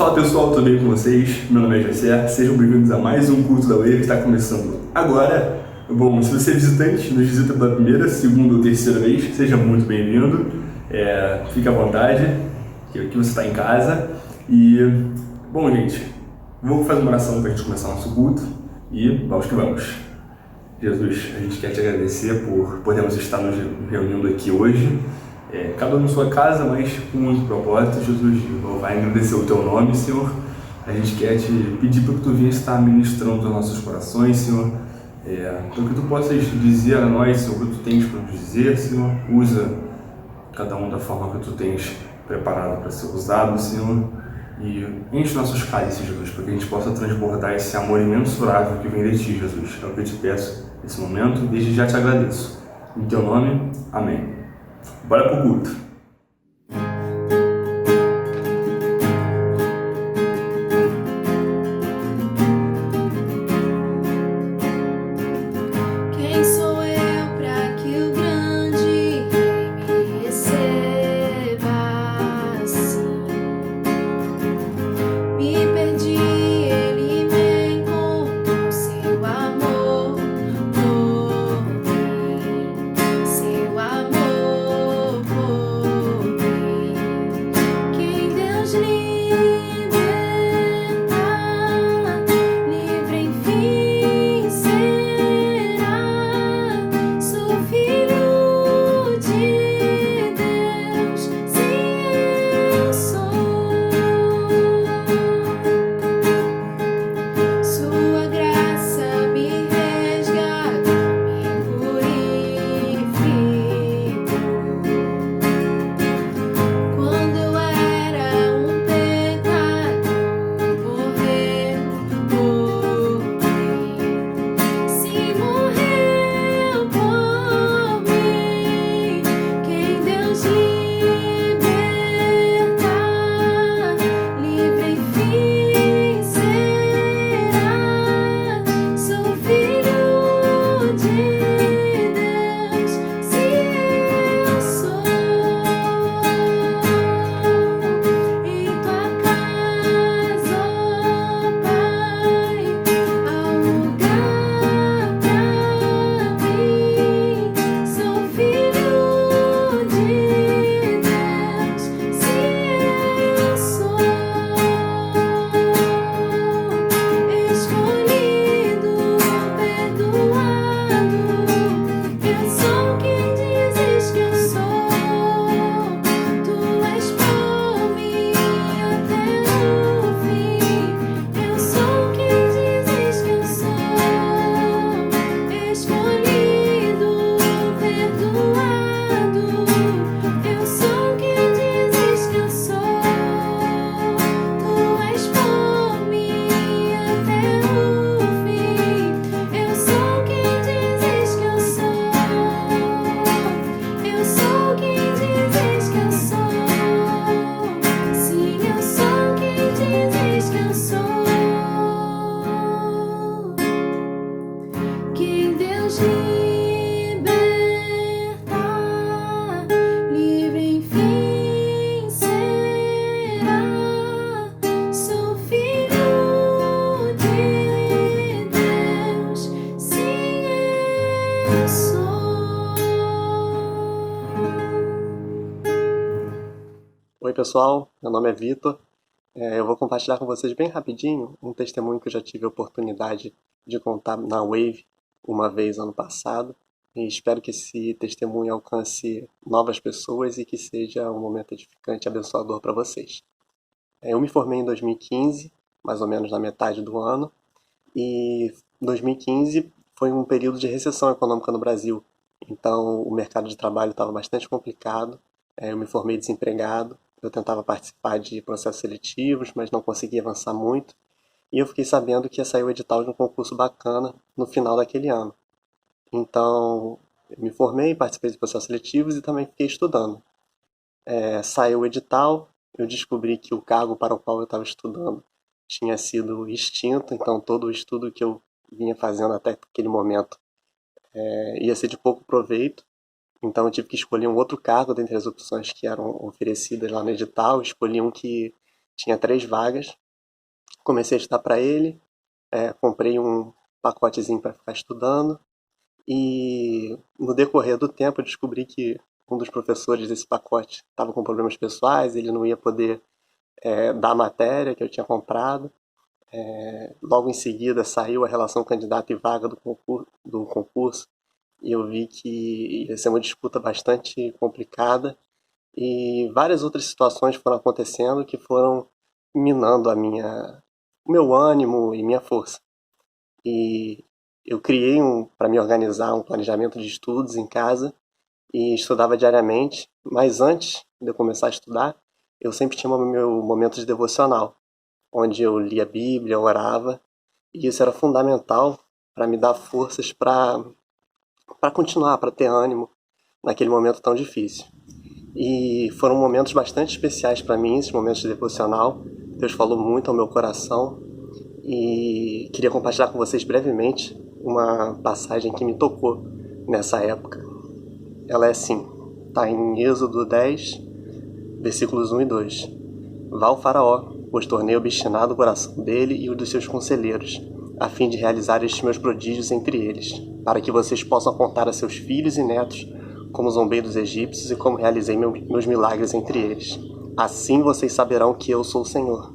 Fala pessoal, tudo bem com vocês? Meu nome é José, sejam bem-vindos a mais um curso da Wave que está começando agora. Bom, se você é visitante, nos visita pela primeira, segunda ou terceira vez, seja muito bem-vindo, fique à vontade, que aqui você está em casa. E, bom gente, vou fazer uma oração para a gente começar nosso culto e vamos que vamos. Jesus, a gente quer te agradecer por podermos estar nos reunindo aqui hoje, cada um na sua casa, mas com muito propósito. Jesus, vai agradecer o teu nome, Senhor. A gente quer te pedir para que tu venhas estar ministrando os nossos corações, Senhor, para que tu possas dizer a nós, Senhor, o que tu tens para nos dizer, Senhor. Usa cada um da forma que tu tens preparado para ser usado, Senhor, e enche nossos cálices, Jesus, para que a gente possa transbordar esse amor imensurável que vem de ti, Jesus. É o que eu te peço nesse momento, e desde já te agradeço. Em teu nome, amém. Bora pro culto. Oi pessoal, meu nome é Vitor. Eu vou compartilhar com vocês bem rapidinho um testemunho que eu já tive a oportunidade de contar na Wave uma vez ano passado, e espero que esse testemunho alcance novas pessoas e que seja um momento edificante e abençoador para vocês. Eu me formei em 2015, mais ou menos na metade do ano, e 2015 foi um período de recessão econômica no Brasil, então o mercado de trabalho estava bastante complicado. Eu me formei desempregado, eu tentava participar de processos seletivos, mas não conseguia avançar muito, e eu fiquei sabendo que ia sair o edital de um concurso bacana no final daquele ano. Então, eu me formei, participei de processos seletivos e também fiquei estudando. Saiu o edital, eu descobri que o cargo para o qual eu estava estudando tinha sido extinto, então todo o estudo que eu vinha fazendo até aquele momento ia ser de pouco proveito. Então eu tive que escolher um outro cargo dentre as opções que eram oferecidas lá no edital. Escolhi um que tinha 3 vagas. Comecei a estudar para ele, comprei um pacotezinho para ficar estudando e no decorrer do tempo eu descobri que um dos professores desse pacote estava com problemas pessoais, ele não ia poder dar a matéria que eu tinha comprado. Logo em seguida saiu a relação candidato e vaga do concurso e eu vi que ia ser uma disputa bastante complicada e várias outras situações foram acontecendo que foram minando o meu ânimo e minha força. E eu criei para me organizar um planejamento de estudos em casa e estudava diariamente, mas antes de eu começar a estudar, eu sempre tinha o meu momento de devocional, onde eu lia a Bíblia, orava, e isso era fundamental para me dar forças para continuar, para ter ânimo naquele momento tão difícil. E foram momentos bastante especiais para mim, esses momentos de devocional. Deus falou muito ao meu coração e queria compartilhar com vocês brevemente uma passagem que me tocou nessa época. Ela é assim, está em Êxodo 10, versículos 1 e 2. Vá ao faraó, pois tornei obstinado o coração dele e o dos seus conselheiros, a fim de realizar estes meus prodígios entre eles, para que vocês possam contar a seus filhos e netos como zombei dos egípcios e como realizei meus milagres entre eles. Assim vocês saberão que eu sou o Senhor.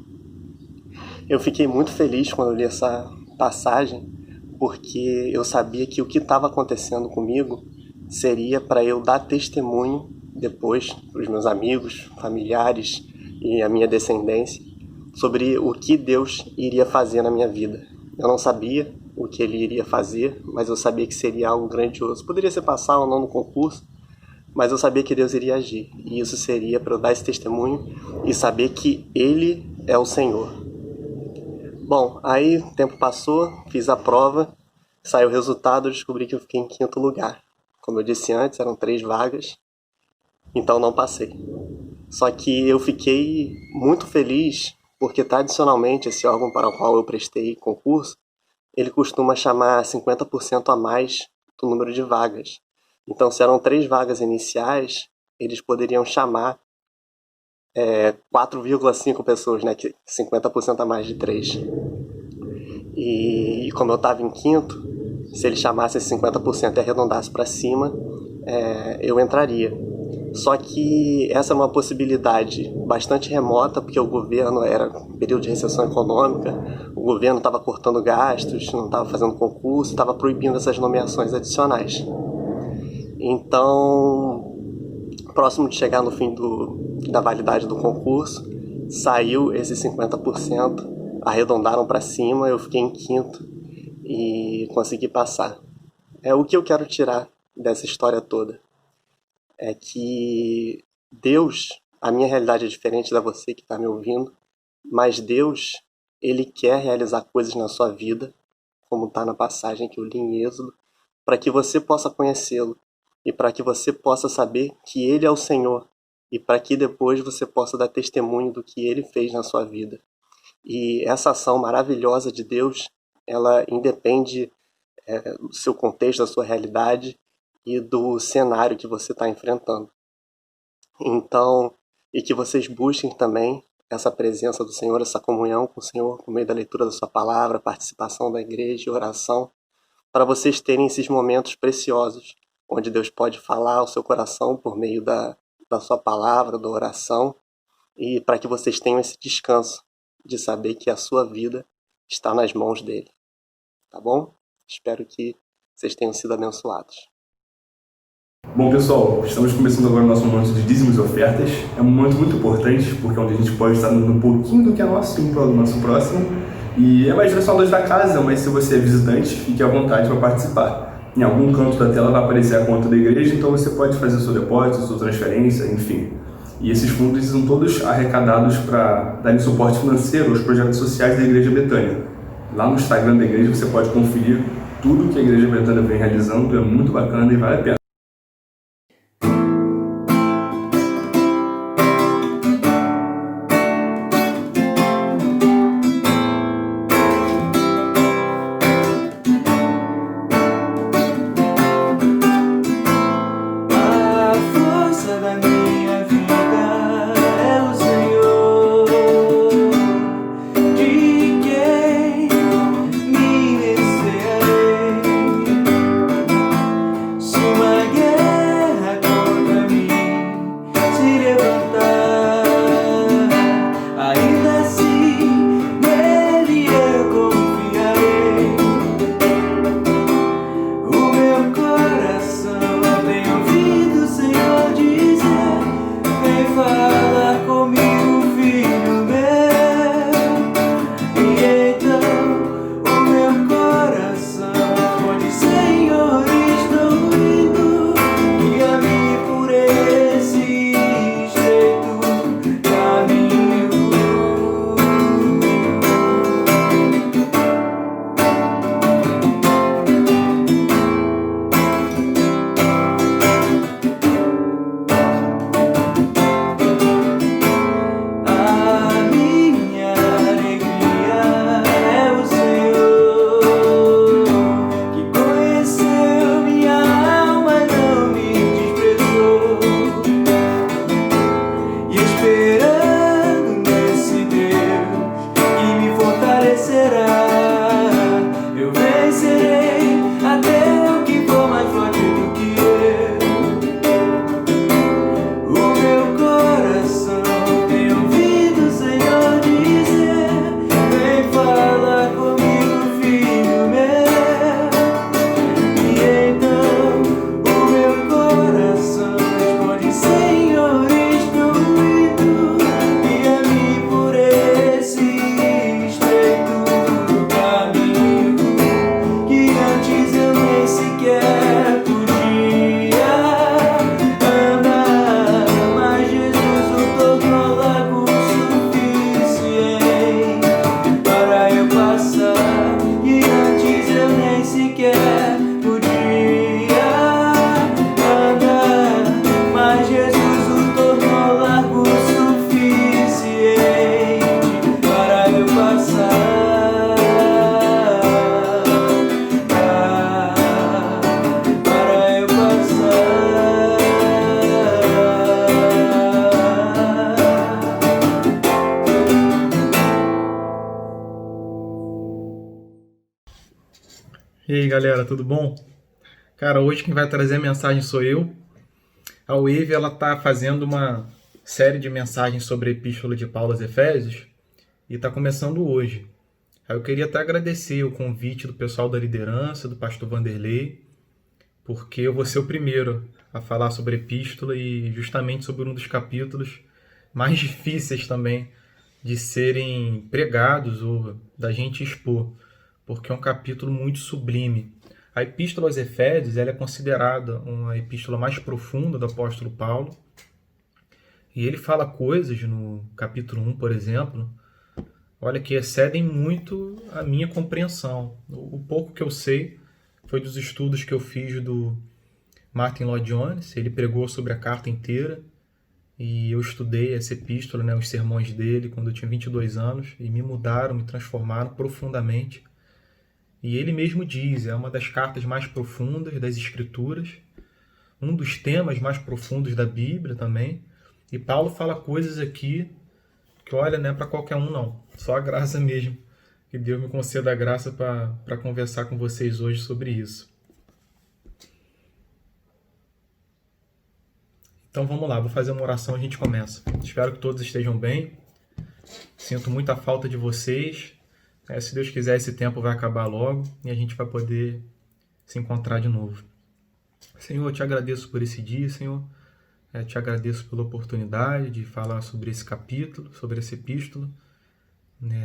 Eu fiquei muito feliz quando eu li essa passagem, porque eu sabia que o que estava acontecendo comigo seria para eu dar testemunho depois para os meus amigos, familiares e a minha descendência sobre o que Deus iria fazer na minha vida. Eu não sabia o que ele iria fazer, mas eu sabia que seria algo grandioso. Poderia ser passar ou não no concurso, mas eu sabia que Deus iria agir. E isso seria para eu dar esse testemunho e saber que Ele é o Senhor. Bom, aí o tempo passou, fiz a prova, saiu o resultado, eu descobri que eu fiquei em 5º lugar. Como eu disse antes, eram 3 vagas, então não passei. Só que eu fiquei muito feliz porque tradicionalmente esse órgão para o qual eu prestei concurso, ele costuma chamar 50% a mais do número de vagas. Então, se eram 3 vagas iniciais, eles poderiam chamar 4,5 pessoas, né? 50% a mais de 3. E como eu estava em 5º, se eles chamassem 50% e arredondassem para cima, eu entraria. Só que essa é uma possibilidade bastante remota, porque o governo era período de recessão econômica, o governo estava cortando gastos, não estava fazendo concurso, estava proibindo essas nomeações adicionais. Então, próximo de chegar no fim da validade do concurso, saiu esses 50%, arredondaram para cima, eu fiquei em 5º e consegui passar. O que eu quero tirar dessa história toda é que Deus, a minha realidade é diferente da você que está me ouvindo, mas Deus, Ele quer realizar coisas na sua vida, como está na passagem que eu li em Êxodo, para que você possa conhecê-lo e para que você possa saber que Ele é o Senhor e para que depois você possa dar testemunho do que Ele fez na sua vida. E essa ação maravilhosa de Deus, ela independe do seu contexto, da sua realidade e do cenário que você está enfrentando. Então, e que vocês busquem também essa presença do Senhor, essa comunhão com o Senhor, por meio da leitura da sua palavra, participação da igreja, oração, para vocês terem esses momentos preciosos, onde Deus pode falar ao seu coração por meio da sua palavra, da oração, e para que vocês tenham esse descanso de saber que a sua vida está nas mãos dele. Tá bom? Espero que vocês tenham sido abençoados. Bom, pessoal, estamos começando agora o nosso momento de dízimos e ofertas. É um momento muito importante, porque é onde a gente pode estar dando um pouquinho do que é nosso em prol do nosso próximo. E é mais direcionado da casa, mas se você é visitante, fique à vontade para participar. Em algum canto da tela vai aparecer a conta da igreja, então você pode fazer seu depósito, sua transferência, enfim. E esses fundos são todos arrecadados para darem suporte financeiro aos projetos sociais da Igreja Betânia. Lá no Instagram da igreja você pode conferir tudo que a Igreja Betânia vem realizando, é muito bacana e vale a pena. A força da minha vida é o Senhor. E aí, galera, tudo bom? Cara, hoje quem vai trazer a mensagem sou eu. A Wave, ela tá fazendo uma série de mensagens sobre a Epístola de Paulo aos Efésios e tá começando hoje. Aí eu queria até agradecer o convite do pessoal da liderança, do pastor Vanderlei, porque eu vou ser o primeiro a falar sobre a Epístola e justamente sobre um dos capítulos mais difíceis também de serem pregados ou da gente expor, porque é um capítulo muito sublime. A Epístola aos Efésios ela é considerada uma epístola mais profunda do apóstolo Paulo, e ele fala coisas no capítulo 1, por exemplo, olha, que excedem muito a minha compreensão. O pouco que eu sei foi dos estudos que eu fiz do Martin Lloyd-Jones. Ele pregou sobre a carta inteira, e eu estudei essa epístola, né, os sermões dele, quando eu tinha 22 anos, e me mudaram, me transformaram profundamente. E ele mesmo diz, é uma das cartas mais profundas das Escrituras, um dos temas mais profundos da Bíblia também. E Paulo fala coisas aqui que, olha, não é para qualquer um não, só a graça mesmo. Que Deus me conceda a graça para conversar com vocês hoje sobre isso. Então vamos lá, vou fazer uma oração e a gente começa. Espero que todos estejam bem. Sinto muita falta de vocês. Se Deus quiser, esse tempo vai acabar logo e a gente vai poder se encontrar de novo. Senhor, eu te agradeço por esse dia, Senhor. Eu te agradeço pela oportunidade de falar sobre esse capítulo, sobre essa epístola.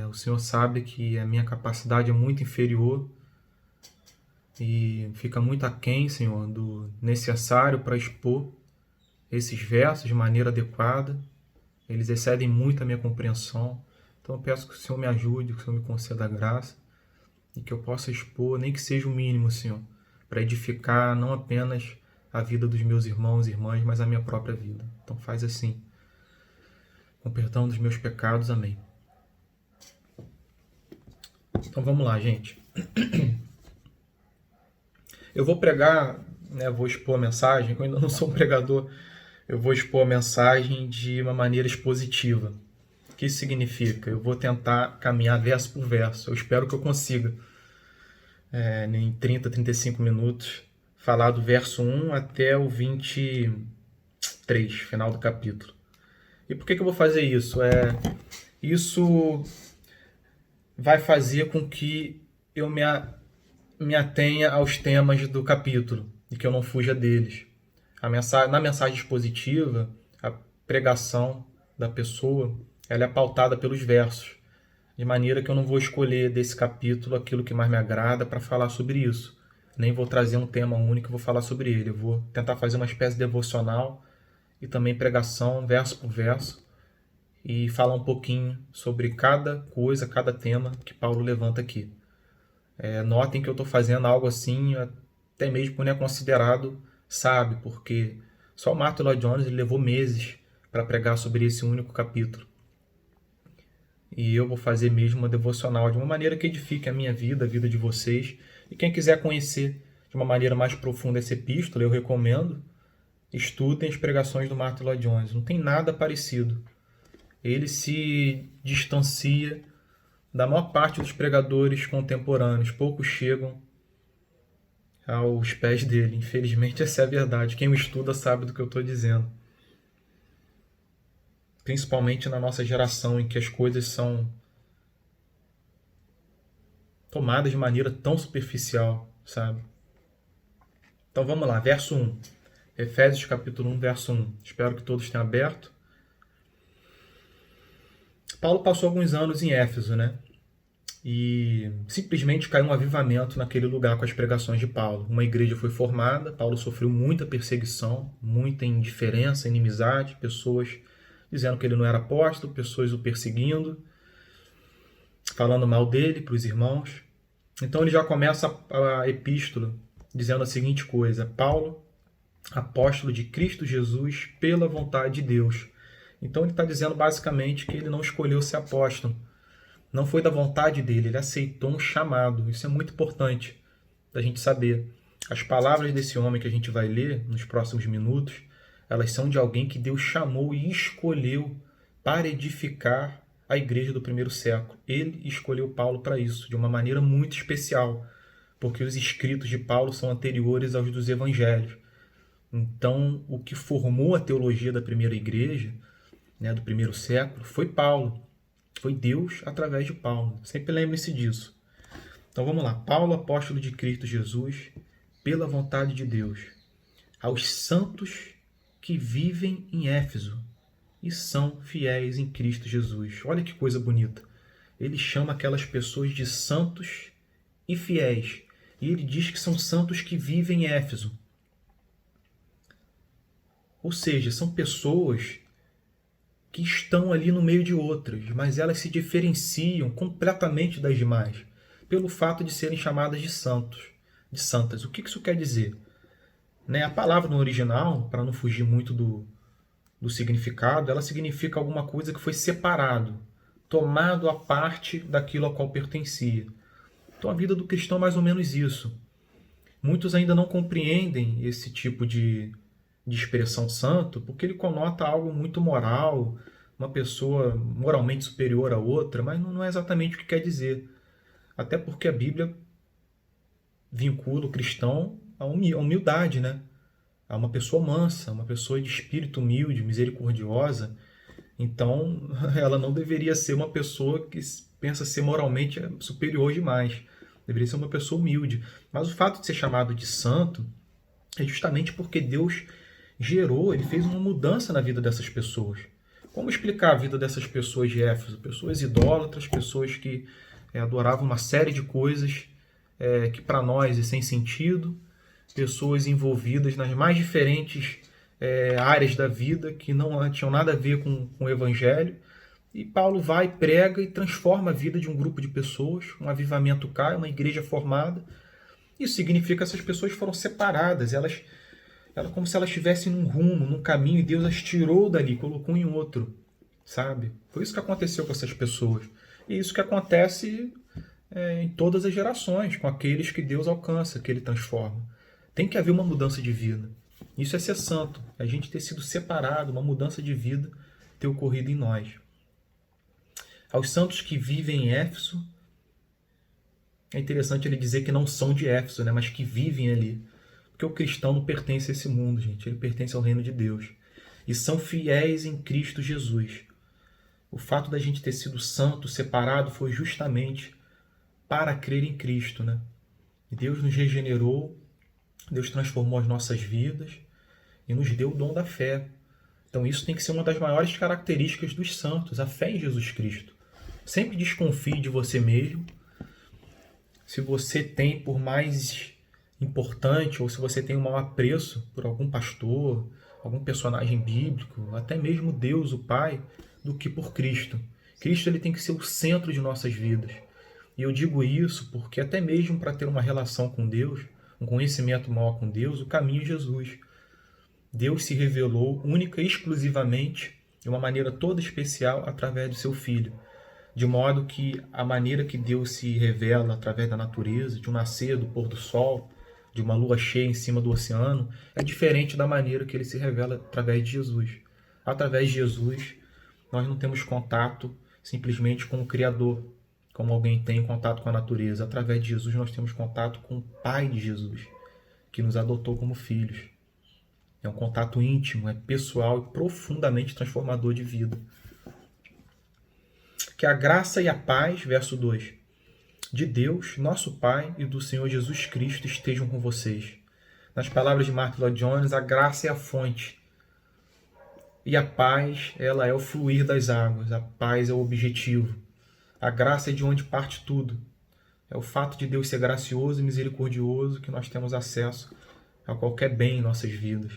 O Senhor sabe que a minha capacidade é muito inferior e fica muito aquém, Senhor, do necessário para expor esses versos de maneira adequada. Eles excedem muito a minha compreensão. Então eu peço que o Senhor me ajude, que o Senhor me conceda a graça e que eu possa expor, nem que seja o mínimo, Senhor, para edificar não apenas a vida dos meus irmãos e irmãs, mas a minha própria vida. Então faz assim, com perdão dos meus pecados. Amém. Então vamos lá, gente. Eu vou pregar, vou expor a mensagem, eu ainda não sou um pregador, eu vou expor a mensagem de uma maneira expositiva. O que isso significa? Eu vou tentar caminhar verso por verso. Eu espero que eu consiga, em 30, 35 minutos, falar do verso 1 até o 23, final do capítulo. E por que eu vou fazer isso? Isso vai fazer com que eu me atenha aos temas do capítulo e que eu não fuja deles. Na mensagem expositiva, a pregação da pessoa ela é pautada pelos versos, de maneira que eu não vou escolher desse capítulo aquilo que mais me agrada para falar sobre isso. Nem vou trazer um tema único e vou falar sobre ele. Eu vou tentar fazer uma espécie de devocional e também pregação, verso por verso, e falar um pouquinho sobre cada coisa, cada tema que Paulo levanta aqui. Notem que eu estou fazendo algo assim, até mesmo quando é considerado sábio, porque só o Martin Lloyd-Jones levou meses para pregar sobre esse único capítulo. E eu vou fazer mesmo uma devocional de uma maneira que edifique a minha vida, a vida de vocês. E quem quiser conhecer de uma maneira mais profunda essa epístola, eu recomendo, estudem as pregações do Martin Lloyd-Jones. Não tem nada parecido. Ele se distancia da maior parte dos pregadores contemporâneos. Poucos chegam aos pés dele. Infelizmente, essa é a verdade. Quem o estuda sabe do que eu estou dizendo. Principalmente na nossa geração, em que as coisas são tomadas de maneira tão superficial, sabe? Então vamos lá, verso 1. Efésios capítulo 1, verso 1. Espero que todos tenham aberto. Paulo passou alguns anos em Éfeso, né? E simplesmente caiu um avivamento naquele lugar com as pregações de Paulo. Uma igreja foi formada, Paulo sofreu muita perseguição, muita indiferença, inimizade, pessoas dizendo que ele não era apóstolo, pessoas o perseguindo, falando mal dele para os irmãos. Então ele já começa a epístola dizendo a seguinte coisa: Paulo, apóstolo de Cristo Jesus, pela vontade de Deus. Então ele está dizendo basicamente que ele não escolheu ser apóstolo. Não foi da vontade dele, ele aceitou um chamado. Isso é muito importante da gente saber. As palavras desse homem que a gente vai ler nos próximos minutos, elas são de alguém que Deus chamou e escolheu para edificar a igreja do primeiro século. Ele escolheu Paulo para isso, de uma maneira muito especial, porque os escritos de Paulo são anteriores aos dos evangelhos. Então, o que formou a teologia da primeira igreja, né, do primeiro século, foi Paulo. Foi Deus através de Paulo. Sempre lembre-se disso. Então vamos lá. Paulo, apóstolo de Cristo Jesus, pela vontade de Deus, aos santos que vivem em Éfeso e são fiéis em Cristo Jesus. Olha que coisa bonita. Ele chama aquelas pessoas de santos e fiéis. E ele diz que são santos que vivem em Éfeso. Ou seja, são pessoas que estão ali no meio de outras, mas elas se diferenciam completamente das demais, pelo fato de serem chamadas de santos, de santas. O que isso quer dizer? A palavra no original, para não fugir muito do significado, ela significa alguma coisa que foi separado, tomado à parte daquilo a qual pertencia. Então a vida do cristão é mais ou menos isso. Muitos ainda não compreendem esse tipo de expressão santo, porque ele conota algo muito moral, uma pessoa moralmente superior a outra, mas não é exatamente o que quer dizer. Até porque a Bíblia vincula o cristão à humildade, né? A uma pessoa mansa, uma pessoa de espírito humilde, misericordiosa. Então, ela não deveria ser uma pessoa que pensa ser moralmente superior demais. Deveria ser uma pessoa humilde. Mas o fato de ser chamado de santo é justamente porque Deus ele fez uma mudança na vida dessas pessoas. Como explicar a vida dessas pessoas de Éfeso? Pessoas idólatras, pessoas que adoravam uma série de coisas que para nós é sem sentido, pessoas envolvidas nas mais diferentes áreas da vida que não tinham nada a ver com o Evangelho. E Paulo vai, prega e transforma a vida de um grupo de pessoas, um avivamento cai, uma igreja formada. Isso significa que essas pessoas foram separadas, elas como se elas estivessem num rumo, num caminho, e Deus as tirou dali, colocou em outro, sabe? Foi isso que aconteceu com essas pessoas. E isso que acontece em todas as gerações, com aqueles que Deus alcança, que Ele transforma. Tem que haver uma mudança de vida. Isso é ser santo, é a gente ter sido separado, uma mudança de vida ter ocorrido em nós. Aos santos que vivem em Éfeso, é interessante ele dizer que não são de Éfeso, né, mas que vivem ali. Porque o cristão não pertence a esse mundo, gente. Ele pertence ao reino de Deus. E são fiéis em Cristo Jesus. O fato da gente ter sido santo, separado, foi justamente para crer em Cristo, né? E Deus nos regenerou, Deus transformou as nossas vidas e nos deu o dom da fé. Então isso tem que ser uma das maiores características dos santos, a fé em Jesus Cristo. Sempre desconfie de você mesmo. Se você tem, por mais importante, ou se você tem um mau apreço por algum pastor, algum personagem bíblico, até mesmo Deus, o Pai, do que por Cristo. Cristo ele tem que ser o centro de nossas vidas. E eu digo isso porque até mesmo para ter uma relação com Deus, um conhecimento maior com Deus, o caminho é Jesus. Deus se revelou única e exclusivamente, de uma maneira toda especial, através do seu Filho. De modo que a maneira que Deus se revela através da natureza, de um nascer, do pôr do sol, de uma lua cheia em cima do oceano, é diferente da maneira que ele se revela através de Jesus. Através de Jesus, nós não temos contato simplesmente com o Criador, como alguém tem contato com a natureza. Através de Jesus, nós temos contato com o Pai de Jesus, que nos adotou como filhos. É um contato íntimo, é pessoal e profundamente transformador de vida. Que a graça e a paz, verso 2, de Deus, nosso Pai, e do Senhor Jesus Cristo estejam com vocês. Nas palavras de Martyn Lloyd-Jones, a graça é a fonte. E a paz, ela é o fluir das águas. A paz é o objetivo. A graça é de onde parte tudo. É o fato de Deus ser gracioso e misericordioso que nós temos acesso a qualquer bem em nossas vidas.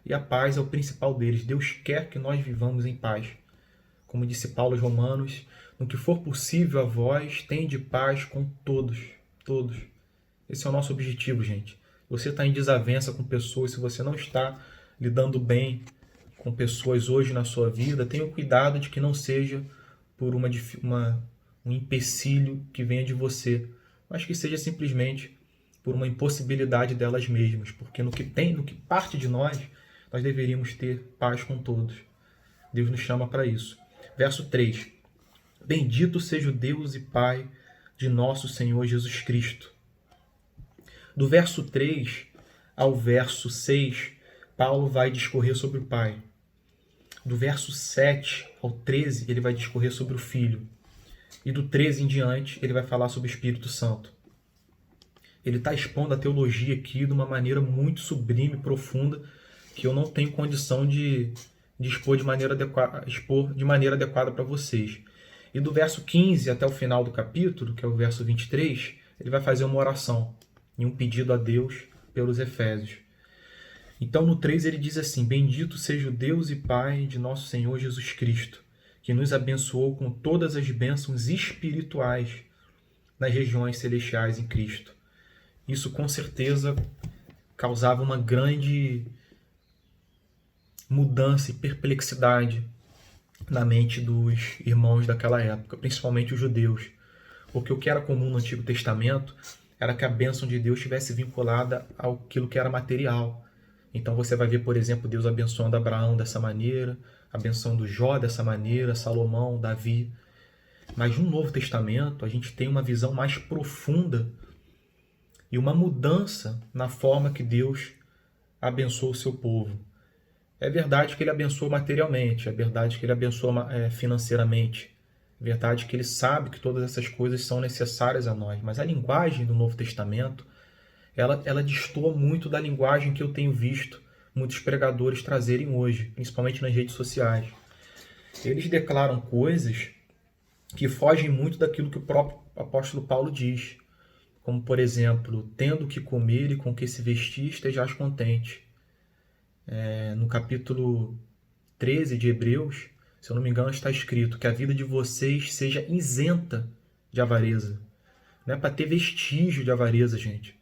E a paz é o principal deles. Deus quer que nós vivamos em paz. Como disse Paulo aos Romanos, no que for possível a vós, tende paz com todos. Todos. Esse é o nosso objetivo, gente. Você está em desavença com pessoas, se você não está lidando bem com pessoas hoje na sua vida, tenha cuidado de que não seja por um empecilho que venha de você, mas que seja simplesmente por uma impossibilidade delas mesmas, porque no que parte de nós deveríamos ter paz com todos. Deus nos chama para isso. Verso 3. Bendito seja o Deus e Pai de nosso Senhor Jesus Cristo. Do verso 3 ao verso 6, Paulo vai discorrer sobre o Pai. Do verso 7 ao 13, ele vai discorrer sobre o Filho. E do 13 em diante, ele vai falar sobre o Espírito Santo. Ele está expondo a teologia aqui de uma maneira muito sublime, profunda, que eu não tenho condição de expor de maneira adequada para vocês. E do verso 15 até o final do capítulo, que é o verso 23, ele vai fazer uma oração e um pedido a Deus pelos Efésios. Então no 3 ele diz assim: Bendito seja o Deus e Pai de nosso Senhor Jesus Cristo, que nos abençoou com todas as bênçãos espirituais nas regiões celestiais em Cristo. Isso com certeza causava uma grande mudança e perplexidade na mente dos irmãos daquela época, principalmente os judeus. Porque o que era comum no Antigo Testamento era que a bênção de Deus estivesse vinculada àquilo que era material. Então você vai ver, por exemplo, Deus abençoando Abraão dessa maneira, abençoando Jó dessa maneira, Salomão, Davi. Mas no Novo Testamento a gente tem uma visão mais profunda e uma mudança na forma que Deus abençoa o seu povo. É verdade que ele abençoa materialmente, é verdade que ele abençoa financeiramente, é verdade que ele sabe que todas essas coisas são necessárias a nós, mas a linguagem do Novo Testamento, ela destoa muito da linguagem que eu tenho visto muitos pregadores trazerem hoje, principalmente nas redes sociais. Eles declaram coisas que fogem muito daquilo que o próprio apóstolo Paulo diz, como, por exemplo, tendo o que comer e com o que se vestir, estejais contente. No capítulo 13 de Hebreus, se eu não me engano, está escrito que a vida de vocês seja isenta de avareza. Não é para ter vestígio de avareza, gente.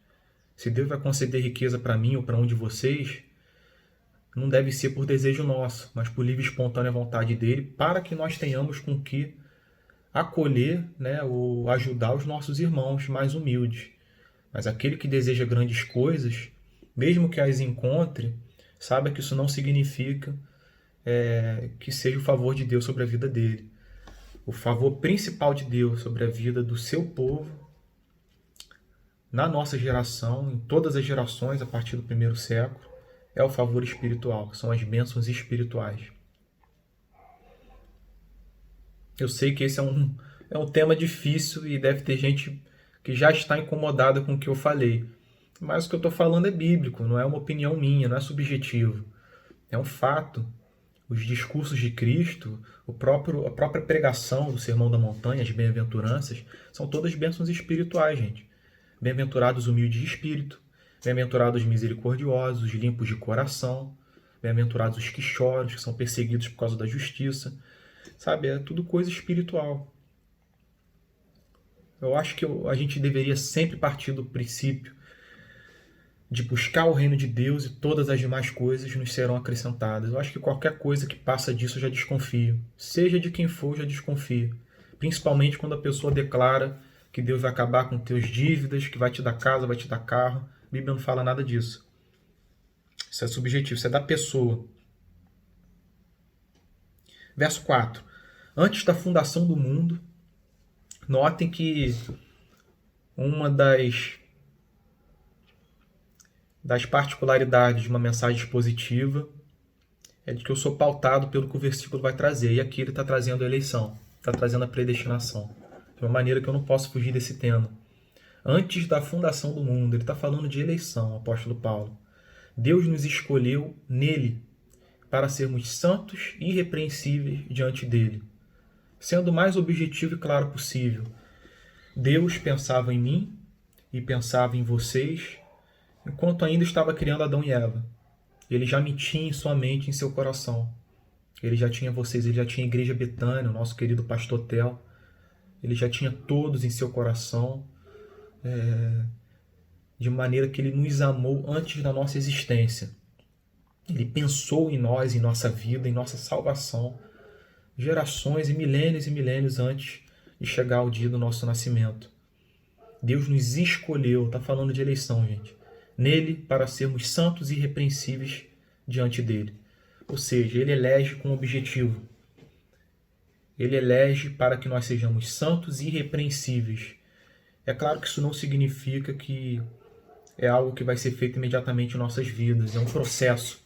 Se Deus vai conceder riqueza para mim ou para um de vocês, não deve ser por desejo nosso, mas por livre e espontânea vontade dele, para que nós tenhamos com que acolher, ou ajudar os nossos irmãos mais humildes. Mas aquele que deseja grandes coisas, mesmo que as encontre, saiba que isso não significa que seja o favor de Deus sobre a vida dele. O favor principal de Deus sobre a vida do seu povo, na nossa geração, em todas as gerações a partir do primeiro século, é o favor espiritual, que são as bênçãos espirituais. Eu sei que esse é um tema difícil e deve ter gente que já está incomodada com o que eu falei. Mas o que eu estou falando é bíblico, não é uma opinião minha, não é subjetivo. É um fato. Os discursos de Cristo, a própria pregação do Sermão da Montanha, as bem-aventuranças, são todas bênçãos espirituais, gente. Bem-aventurados humildes de espírito, bem-aventurados misericordiosos, limpos de coração, bem-aventurados os que choram, os que são perseguidos por causa da justiça. Sabe, é tudo coisa espiritual. Eu acho que a gente deveria sempre partir do princípio de buscar o reino de Deus e todas as demais coisas nos serão acrescentadas. Eu acho que qualquer coisa que passa disso eu já desconfio. Seja de quem for, eu já desconfio. Principalmente quando a pessoa declara que Deus vai acabar com teus dívidas, que vai te dar casa, vai te dar carro. A Bíblia não fala nada disso. Isso é subjetivo, isso é da pessoa. Verso 4. Antes da fundação do mundo, notem que uma das particularidades de uma mensagem expositiva é de que eu sou pautado pelo que o versículo vai trazer. E aqui ele está trazendo a eleição, está trazendo a predestinação. De uma maneira que eu não posso fugir desse tema. Antes da fundação do mundo, ele está falando de eleição, o apóstolo Paulo. Deus nos escolheu nele para sermos santos e irrepreensíveis diante dele. Sendo o mais objetivo e claro possível. Deus pensava em mim e pensava em vocês enquanto ainda estava criando Adão e Eva. Ele já me tinha em sua mente, em seu coração. Ele já tinha vocês, ele já tinha a Igreja Betânia, o nosso querido pastor Tel. Ele já tinha todos em seu coração, de maneira que ele nos amou antes da nossa existência. Ele pensou em nós, em nossa vida, em nossa salvação, gerações e milênios antes de chegar ao dia do nosso nascimento. Deus nos escolheu, está falando de eleição, gente, nele para sermos santos e irrepreensíveis diante dele. Ou seja, ele elege com objetivo. Ele elege para que nós sejamos santos e irrepreensíveis. É claro que isso não significa que é algo que vai ser feito imediatamente em nossas vidas, é um processo.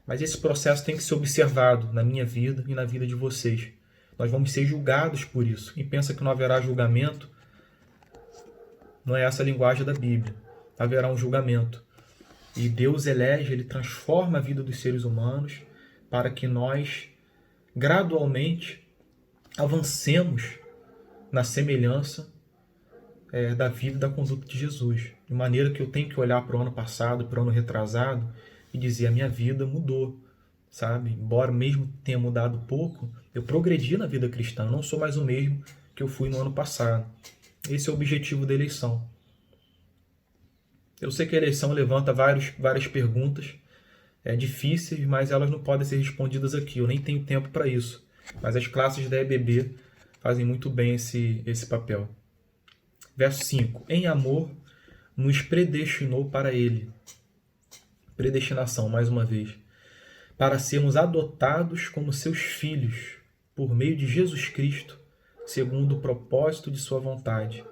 Mas esse processo tem que ser observado na minha vida e na vida de vocês. Nós vamos ser julgados por isso. Quem pensa que não haverá julgamento, não é essa a linguagem da Bíblia. Haverá um julgamento. E Deus elege, Ele transforma a vida dos seres humanos para que nós, gradualmente, avancemos na semelhança da vida e da conduta de Jesus. De maneira que eu tenho que olhar para o ano passado, para o ano retrasado, e dizer, a minha vida mudou, sabe? Embora mesmo tenha mudado pouco, eu progredi na vida cristã. Eu não sou mais o mesmo que eu fui no ano passado. Esse é o objetivo da eleição. Eu sei que a eleição levanta várias perguntas difíceis, mas elas não podem ser respondidas aqui. Eu nem tenho tempo para isso. Mas as classes da EBB fazem muito bem esse papel. Verso 5. Em amor, nos predestinou para Ele. Predestinação, mais uma vez. Para sermos adotados como seus filhos, por meio de Jesus Cristo, segundo o propósito de sua vontade,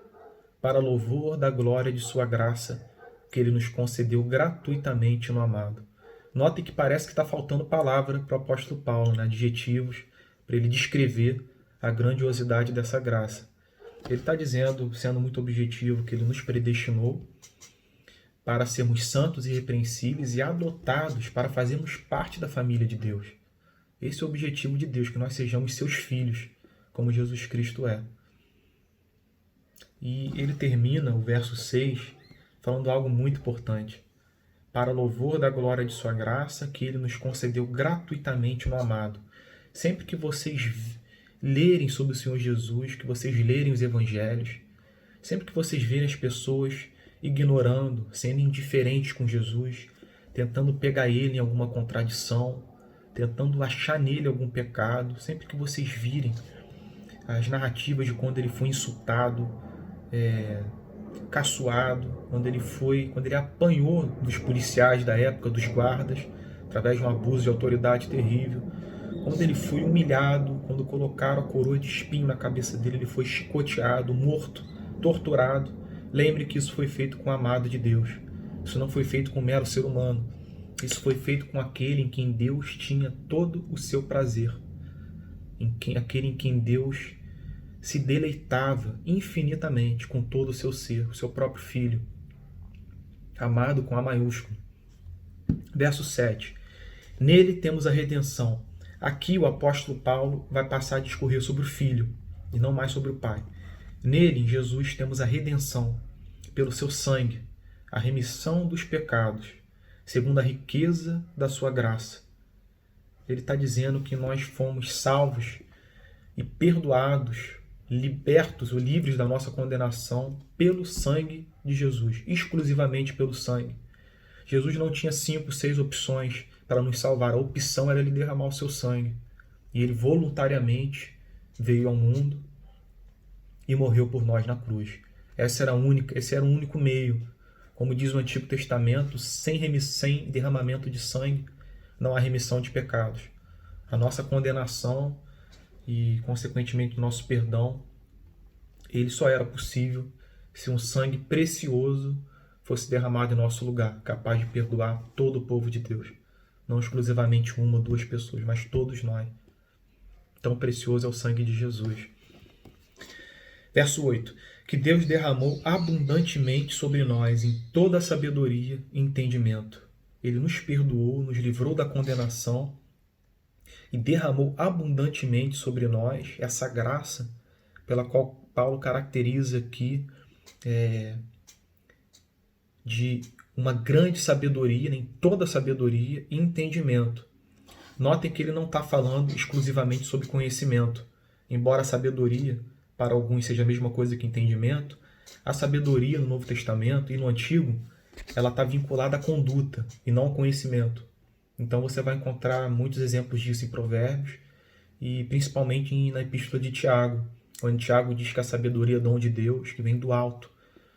para louvor da glória de sua graça, que Ele nos concedeu gratuitamente no amado. Notem que parece que está faltando palavra para o apóstolo Paulo, né? Adjetivos, para ele descrever a grandiosidade dessa graça. Ele está dizendo, sendo muito objetivo, que Ele nos predestinou para sermos santos e irrepreensíveis e adotados para fazermos parte da família de Deus. Esse é o objetivo de Deus, que nós sejamos seus filhos, como Jesus Cristo é. E ele termina o verso 6 falando algo muito importante. Para louvor da glória de sua graça, que Ele nos concedeu gratuitamente no amado. Sempre que vocês lerem sobre o Senhor Jesus, que vocês lerem os evangelhos, sempre que vocês verem as pessoas ignorando, sendo indiferentes com Jesus, tentando pegar Ele em alguma contradição, tentando achar nele algum pecado, sempre que vocês virem as narrativas de quando Ele foi insultado, caçoado, quando ele apanhou dos policiais da época, dos guardas, através de um abuso de autoridade terrível, quando ele foi humilhado, quando colocaram a coroa de espinho na cabeça dele, ele foi chicoteado, morto, torturado. Lembre que isso foi feito com o amado de Deus. Isso não foi feito com um mero ser humano. Isso foi feito com aquele em quem Deus tinha todo o seu prazer. Aquele em quem Deus se deleitava infinitamente com todo o seu ser, o seu próprio Filho, amado com A maiúsculo. Verso 7. Nele temos a redenção. Aqui o apóstolo Paulo vai passar a discorrer sobre o Filho e não mais sobre o Pai. Nele, em Jesus, temos a redenção, pelo seu sangue, a remissão dos pecados, segundo a riqueza da sua graça. Ele está dizendo que nós fomos salvos e perdoados, libertos ou livres da nossa condenação pelo sangue de Jesus, exclusivamente pelo sangue. Jesus não tinha 5, 6 opções para nos salvar. A opção era Ele derramar o seu sangue. E Ele voluntariamente veio ao mundo e morreu por nós na cruz. Esse era o único meio. Como diz o Antigo Testamento, sem derramamento de sangue, não há remissão de pecados. A nossa condenação e, consequentemente, o nosso perdão, ele só era possível se um sangue precioso fosse derramado em nosso lugar, capaz de perdoar todo o povo de Deus. Não exclusivamente uma ou duas pessoas, mas todos nós. Tão precioso é o sangue de Jesus. Verso 8. Que Deus derramou abundantemente sobre nós em toda a sabedoria e entendimento. Ele nos perdoou, nos livrou da condenação e derramou abundantemente sobre nós essa graça pela qual Paulo caracteriza aqui de uma grande sabedoria, em toda sabedoria e entendimento. Notem que ele não está falando exclusivamente sobre conhecimento. Embora a sabedoria, para alguns, seja a mesma coisa que entendimento, a sabedoria no Novo Testamento e no Antigo, ela está vinculada à conduta e não ao conhecimento. Então você vai encontrar muitos exemplos disso em Provérbios e principalmente na Epístola de Tiago, onde Tiago diz que a sabedoria é dom de Deus, que vem do alto.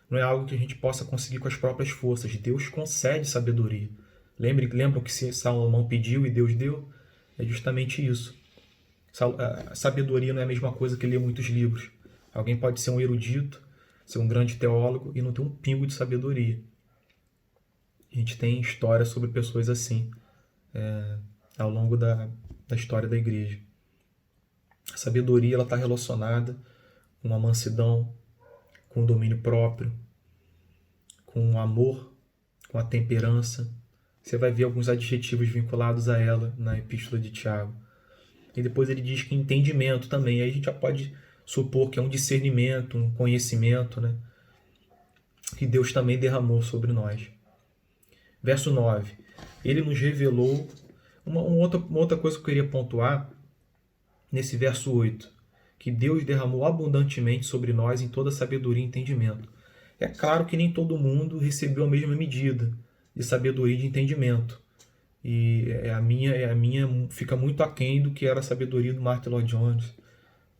Não é algo que a gente possa conseguir com as próprias forças. Deus concede sabedoria. Lembram que Salomão pediu e Deus deu? É justamente isso. A sabedoria não é a mesma coisa que ler muitos livros. Alguém pode ser um erudito, ser um grande teólogo e não ter um pingo de sabedoria. A gente tem história sobre pessoas assim ao longo da história da igreja. A sabedoria está relacionada com a mansidão, com o domínio próprio, com o amor, com a temperança. Você vai ver alguns adjetivos vinculados a ela na Epístola de Tiago. E depois ele diz que entendimento também. Aí a gente já pode supor que é um discernimento, um conhecimento, né? Que Deus também derramou sobre nós. Verso 9. Ele nos revelou... Uma outra coisa que eu queria pontuar nesse verso 8. Que Deus derramou abundantemente sobre nós em toda sabedoria e entendimento. É claro que nem todo mundo recebeu a mesma medida de sabedoria e de entendimento. E a minha fica muito aquém do que era a sabedoria do Martin Lloyd-Jones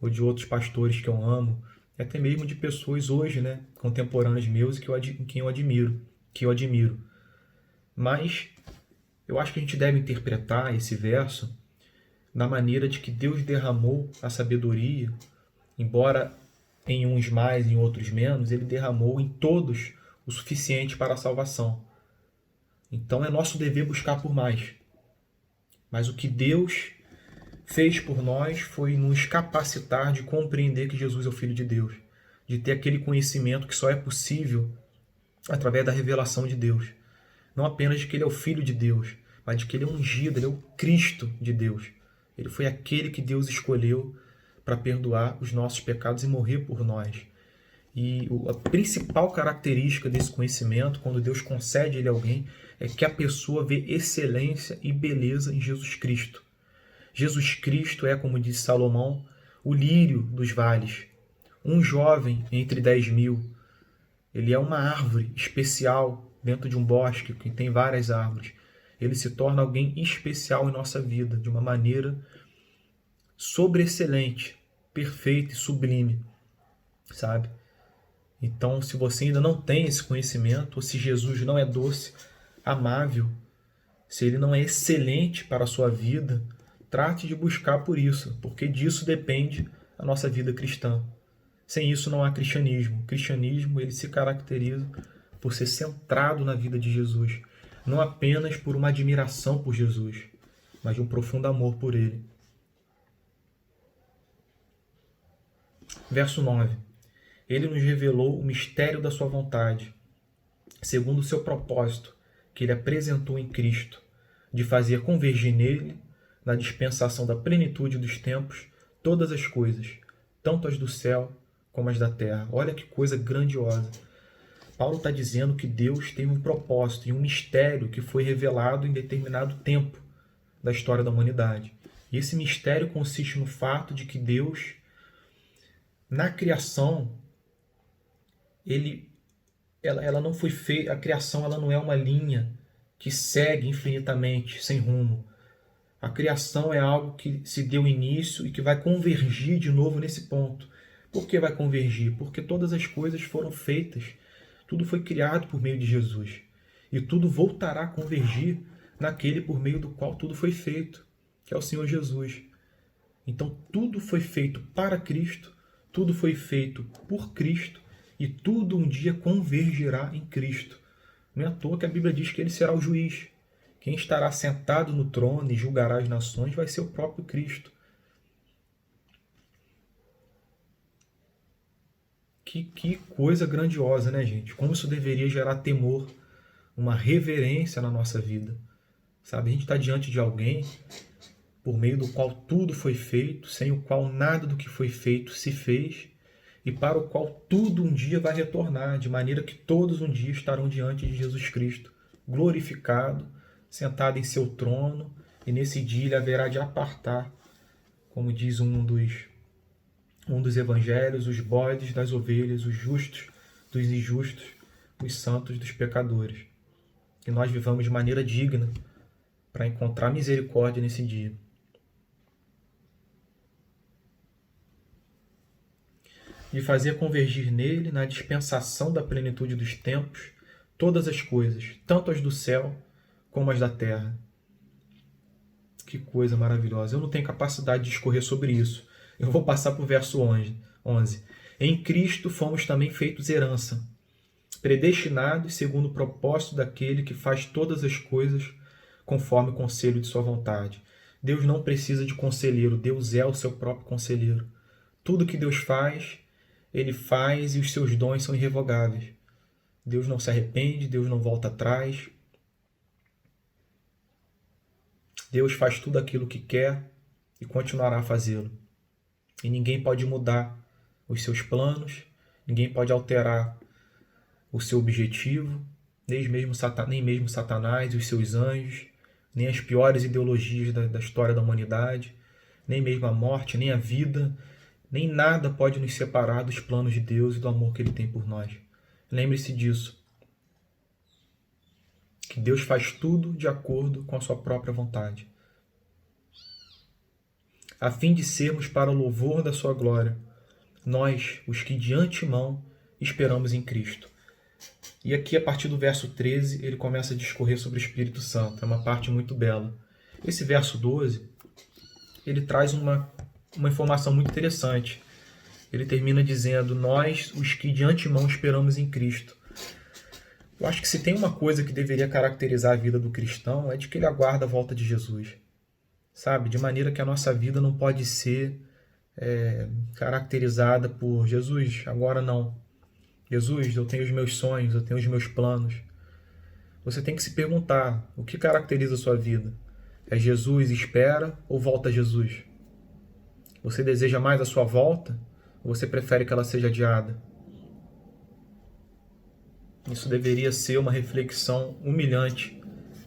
ou de outros pastores que eu amo, até mesmo de pessoas hoje, né, contemporâneas meus que eu admiro. Mas eu acho que a gente deve interpretar esse verso na maneira de que Deus derramou a sabedoria, embora em uns mais, em outros menos, ele derramou em todos o suficiente para a salvação. Então é nosso dever buscar por mais. Mas o que Deus fez por nós foi nos capacitar de compreender que Jesus é o Filho de Deus, de ter aquele conhecimento que só é possível através da revelação de Deus. Não apenas de que ele é o Filho de Deus, mas de que ele é ungido, ele é o Cristo de Deus. Ele foi aquele que Deus escolheu para perdoar os nossos pecados e morrer por nós. E a principal característica desse conhecimento, quando Deus concede ele a alguém, é que a pessoa vê excelência e beleza em Jesus Cristo. Jesus Cristo é, como disse Salomão, o lírio dos vales. Um jovem entre 10.000. Ele é uma árvore especial dentro de um bosque que tem várias árvores. Ele se torna alguém especial em nossa vida, de uma maneira sobreexcelente, perfeita e sublime, sabe? Então, se você ainda não tem esse conhecimento, ou se Jesus não é doce, amável, se ele não é excelente para a sua vida, trate de buscar por isso, porque disso depende a nossa vida cristã. Sem isso não há cristianismo. O cristianismo ele se caracteriza por ser centrado na vida de Jesus, não apenas por uma admiração por Jesus, mas de um profundo amor por ele. Verso 9. Ele nos revelou o mistério da sua vontade, segundo o seu propósito, que ele apresentou em Cristo, de fazer convergir nele, na dispensação da plenitude dos tempos, todas as coisas, tanto as do céu como as da terra. Olha que coisa grandiosa. Paulo está dizendo que Deus tem um propósito e um mistério que foi revelado em determinado tempo da história da humanidade. E esse mistério consiste no fato de que Deus, na criação, ela não foi feita, a criação ela não é uma linha que segue infinitamente, sem rumo. A criação é algo que se deu início e que vai convergir de novo nesse ponto. Por que vai convergir? Porque todas as coisas foram feitas, tudo foi criado por meio de Jesus. E tudo voltará a convergir naquele por meio do qual tudo foi feito, que é o Senhor Jesus. Então tudo foi feito para Cristo, tudo foi feito por Cristo, e tudo um dia convergirá em Cristo. Não é à toa que a Bíblia diz que ele será o juiz. Quem estará sentado no trono e julgará as nações vai ser o próprio Cristo. Que coisa grandiosa, né, gente? Como isso deveria gerar temor, uma reverência na nossa vida. Sabe, a gente está diante de alguém por meio do qual tudo foi feito, sem o qual nada do que foi feito se fez, e para o qual tudo um dia vai retornar, de maneira que todos um dia estarão diante de Jesus Cristo, glorificado, sentado em seu trono, e nesse dia ele haverá de apartar, como diz um dos evangelhos, os bodes das ovelhas, os justos dos injustos, os santos dos pecadores. Que nós vivamos de maneira digna para encontrar misericórdia nesse dia. De fazer convergir nele, na dispensação da plenitude dos tempos, todas as coisas, tanto as do céu como as da terra. Que coisa maravilhosa. Eu não tenho capacidade de discorrer sobre isso. Eu vou passar para o verso 11. Em Cristo fomos também feitos herança, predestinados segundo o propósito daquele que faz todas as coisas conforme o conselho de sua vontade. Deus não precisa de conselheiro, Deus é o seu próprio conselheiro. Tudo que Deus faz, Ele faz e os seus dons são irrevogáveis. Deus não se arrepende, Deus não volta atrás. Deus faz tudo aquilo que quer e continuará a fazê-lo. E ninguém pode mudar os seus planos, ninguém pode alterar o seu objetivo, nem mesmo Satanás e os seus anjos, nem as piores ideologias da história da humanidade, nem mesmo a morte, nem a vida, nem nada pode nos separar dos planos de Deus e do amor que Ele tem por nós. Lembre-se disso, que Deus faz tudo de acordo com a sua própria vontade, a fim de sermos para o louvor da sua glória, nós, os que de antemão esperamos em Cristo. E aqui, a partir do verso 13, ele começa a discorrer sobre o Espírito Santo. É uma parte muito bela. Esse verso 12, ele traz uma informação muito interessante. Ele termina dizendo, nós, os que de antemão esperamos em Cristo. Eu acho que se tem uma coisa que deveria caracterizar a vida do cristão, é de que ele aguarda a volta de Jesus. Sabe? De maneira que a nossa vida não pode ser caracterizada por Jesus, agora não. Jesus, eu tenho os meus sonhos, eu tenho os meus planos. Você tem que se perguntar, o que caracteriza a sua vida? É Jesus espera ou volta Jesus? Você deseja mais a sua volta ou você prefere que ela seja adiada? Isso deveria ser uma reflexão humilhante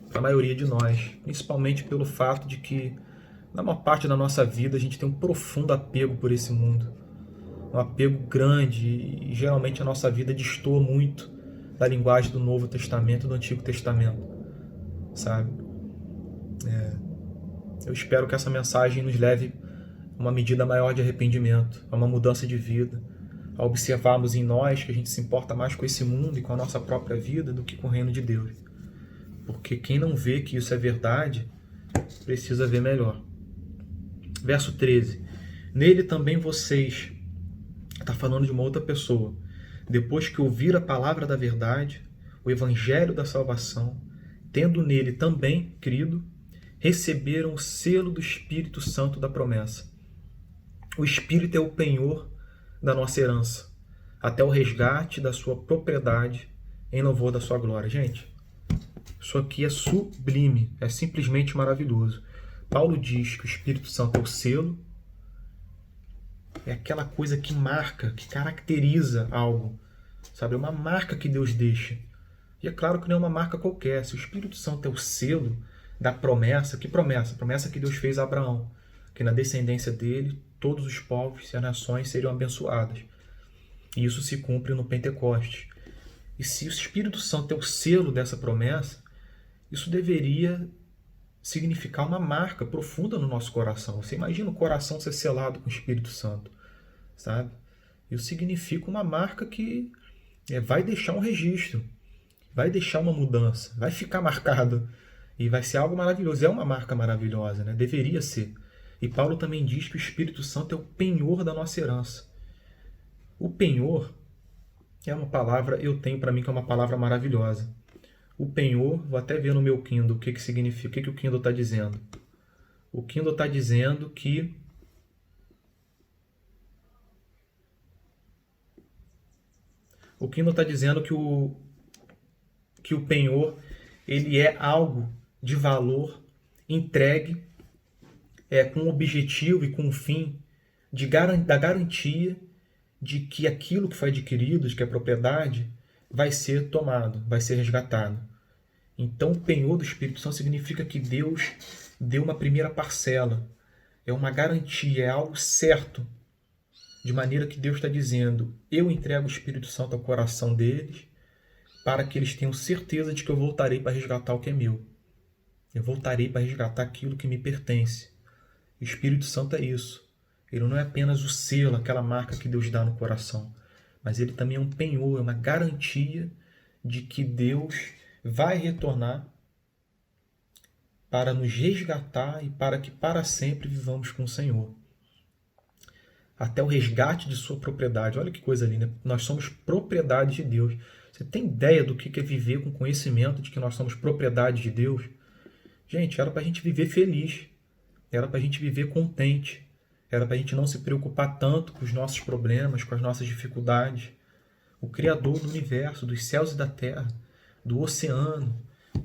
para a maioria de nós, principalmente pelo fato de que, na maior parte da nossa vida, a gente tem um profundo apego por esse mundo. Um apego grande e geralmente a nossa vida destoa muito da linguagem do Novo Testamento e do Antigo Testamento, sabe? Eu espero que essa mensagem nos leve a uma medida maior de arrependimento, a uma mudança de vida, a observarmos em nós que a gente se importa mais com esse mundo e com a nossa própria vida do que com o reino de Deus. Porque quem não vê que isso é verdade, precisa ver melhor. Verso 13. Nele também vocês, está falando de uma outra pessoa, depois que ouvir a palavra da verdade, o evangelho da salvação, tendo nele também crido, receberam o selo do Espírito Santo da promessa. O Espírito é o penhor da nossa herança, até o resgate da sua propriedade em louvor da sua glória. Gente, isso aqui é sublime, é simplesmente maravilhoso. Paulo diz que o Espírito Santo é o selo, é aquela coisa que marca, que caracteriza algo, sabe? É uma marca que Deus deixa. E é claro que não é uma marca qualquer. Se o Espírito Santo é o selo da promessa, que promessa? A promessa que Deus fez a Abraão, que na descendência dele, todos os povos e as nações seriam abençoadas. E isso se cumpre no Pentecostes. E se o Espírito Santo é o selo dessa promessa, isso deveria significar uma marca profunda no nosso coração. Você imagina o coração ser selado com o Espírito Santo, sabe? Isso significa uma marca que vai deixar um registro, vai deixar uma mudança, vai ficar marcado e vai ser algo maravilhoso. É uma marca maravilhosa, né? Deveria ser. E Paulo também diz que o Espírito Santo é o penhor da nossa herança. O penhor é uma palavra, eu tenho para mim que é uma palavra maravilhosa. O penhor, vou até ver no meu Kindle o que significa, o que o Kindle está dizendo. O Kindle está dizendo que que o penhor ele é algo de valor entregue com o objetivo e com o fim da garantia de que aquilo que foi adquirido, de que a propriedade, vai ser tomado, vai ser resgatado. Então, o penhor do Espírito Santo significa que Deus deu uma primeira parcela. É uma garantia, é algo certo. De maneira que Deus está dizendo, eu entrego o Espírito Santo ao coração deles para que eles tenham certeza de que eu voltarei para resgatar o que é meu. Eu voltarei para resgatar aquilo que me pertence. O Espírito Santo é isso. Ele não é apenas o selo, aquela marca que Deus dá no coração, mas ele também é um penhor, é uma garantia de que Deus vai retornar para nos resgatar e para que para sempre vivamos com o Senhor. Até o resgate de sua propriedade. Olha que coisa linda. Nós somos propriedade de Deus. Você tem ideia do que é viver com conhecimento de que nós somos propriedade de Deus? Gente, era para a gente viver feliz, era para a gente viver contente, era para a gente não se preocupar tanto com os nossos problemas, com as nossas dificuldades. O Criador do universo, dos céus e da terra, do oceano,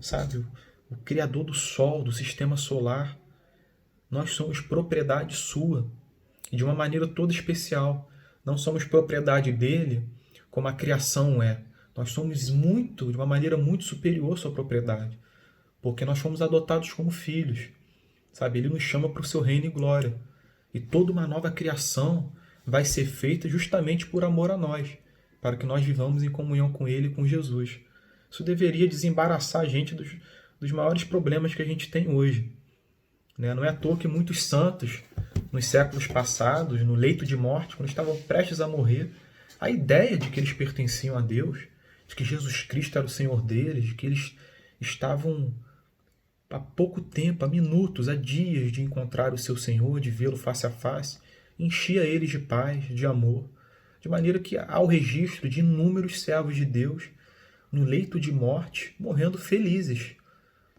sabe? O Criador do Sol, do sistema solar. Nós somos propriedade sua, e de uma maneira toda especial. Não somos propriedade dele como a criação é. Nós somos de uma maneira muito superior à sua propriedade, porque nós fomos adotados como filhos, sabe? Ele nos chama para o seu reino e glória. E toda uma nova criação vai ser feita justamente por amor a nós, para que nós vivamos em comunhão com ele e com Jesus. Isso deveria desembaraçar a gente dos maiores problemas que a gente tem hoje. Não é à toa que muitos santos, nos séculos passados, no leito de morte, quando estavam prestes a morrer, a ideia de que eles pertenciam a Deus, de que Jesus Cristo era o Senhor deles, de que eles estavam há pouco tempo, há minutos, há dias de encontrar o seu Senhor, de vê-lo face a face, enchia eles de paz, de amor, de maneira que há o registro de inúmeros servos de Deus no leito de morte, morrendo felizes,